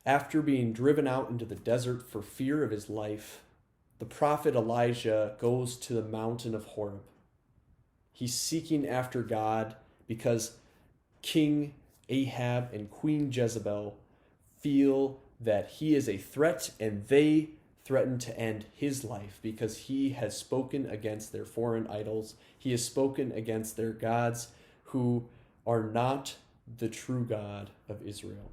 After being driven out into the desert for fear of his life, the prophet Elijah goes to the mountain of Horeb. He's seeking after God because King Ahab and Queen Jezebel feel that he is a threat, and they threaten to end his life because he has spoken against their foreign idols. He has spoken against their gods who are not the true God of Israel.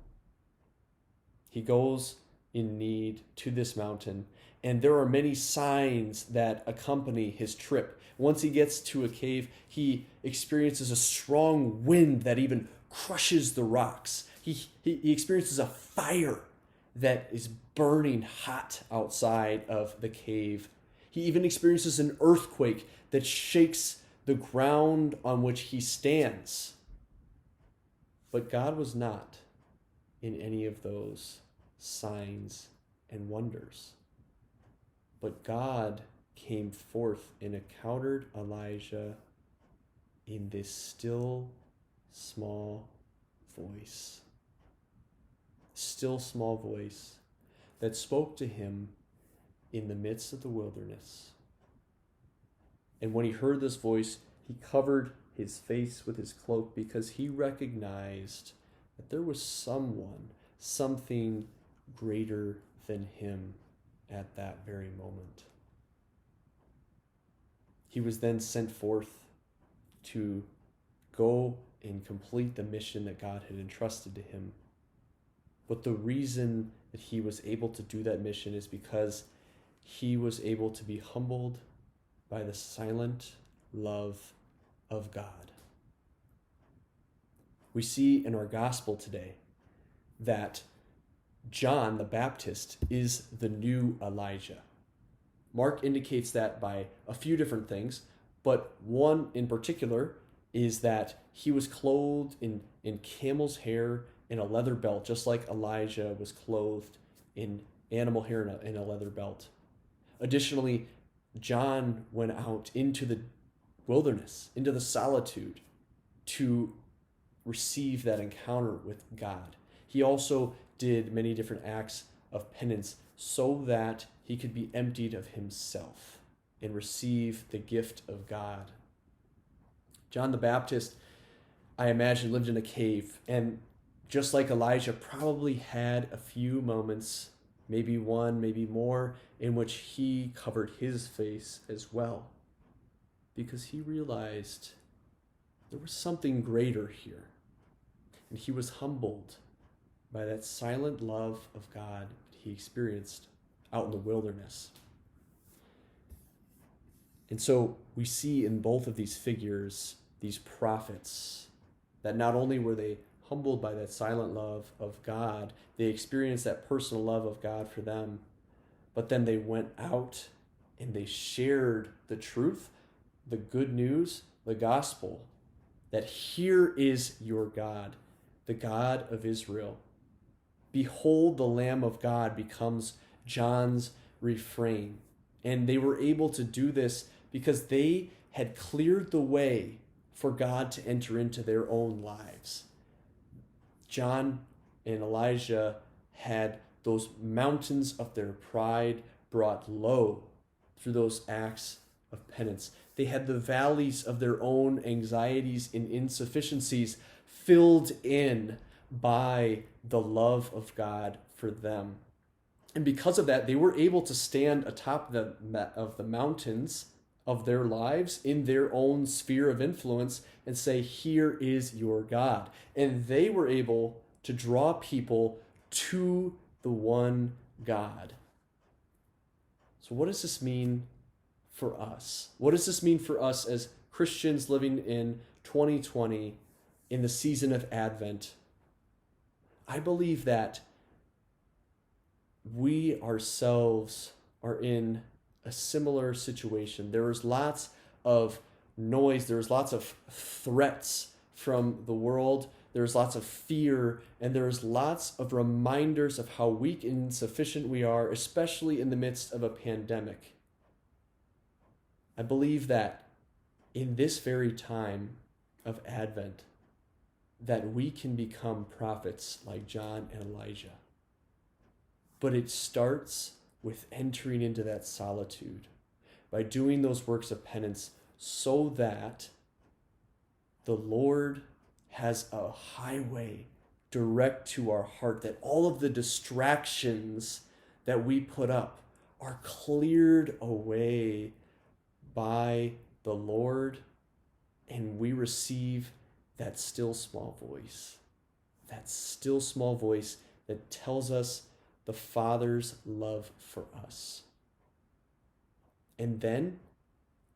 He goes in need to this mountain, and there are many signs that accompany his trip. Once he gets to a cave, he experiences a strong wind that even crushes the rocks. He experiences a fire that is burning hot outside of the cave. He even experiences an earthquake that shakes the ground on which he stands. But God was not in any of those signs and wonders. But God came forth and encountered Elijah in this still, small voice. Still, small voice that spoke to him in the midst of the wilderness. And when he heard this voice, he covered his face with his cloak because he recognized that there was someone, something greater than him at that very moment. He was then sent forth to go and complete the mission that God had entrusted to him. But the reason that he was able to do that mission is because he was able to be humbled by the silent love of God. We see in our gospel today that John the Baptist is the new Elijah. Mark indicates that by a few different things, but one in particular is that he was clothed in camel's hair and a leather belt, just like Elijah was clothed in animal hair and a leather belt. Additionally, John went out into the wilderness, into the solitude, to receive that encounter with God. He also did many different acts of penance so that he could be emptied of himself and receive the gift of God. John the Baptist, I imagine, lived in a cave, and just like Elijah, probably had a few moments, maybe one, maybe more, in which he covered his face as well, because he realized there was something greater here, and he was humbled by that silent love of God he experienced out in the wilderness. And so we see in both of these figures, these prophets, that not only were they humbled by that silent love of God, they experienced that personal love of God for them, but then they went out and they shared the truth, the good news, the gospel, that here is your God, the God of Israel. Behold, the Lamb of God becomes John's refrain. And they were able to do this because they had cleared the way for God to enter into their own lives. John and Elijah had those mountains of their pride brought low through those acts of penance. They had the valleys of their own anxieties and insufficiencies filled in by the love of God for them. And because of that, they were able to stand atop of the mountains of their lives in their own sphere of influence and say, here is your God. And they were able to draw people to the one God. So what does this mean for us? What does this mean for us as Christians living in 2020 in the season of Advent? I believe that we ourselves are in a similar situation. There is lots of noise. There's lots of threats from the world. There's lots of fear, and there's lots of reminders of how weak and insufficient we are, especially in the midst of a pandemic. I believe that in this very time of Advent, that we can become prophets like John and Elijah. But it starts with entering into that solitude by doing those works of penance so that the Lord has a highway direct to our heart, that all of the distractions that we put up are cleared away by the Lord, and we receive that still small voice. That still small voice that tells us the Father's love for us. And then,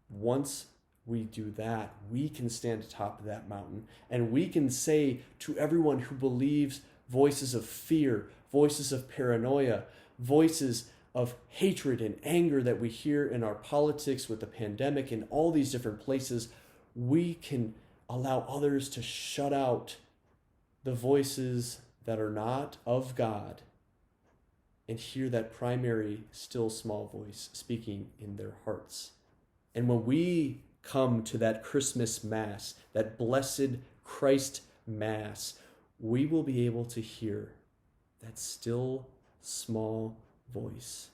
once we do that, we can stand atop of that mountain and we can say to everyone who believes voices of fear, voices of paranoia, voices of hatred and anger that we hear in our politics with the pandemic and all these different places, we can allow others to shut out the voices that are not of God and hear that primary, still small voice speaking in their hearts. And when we come to that Christmas Mass, that blessed Christ Mass, we will be able to hear that still small voice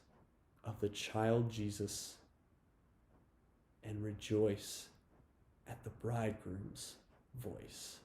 of the child Jesus and rejoice at the bridegroom's voice.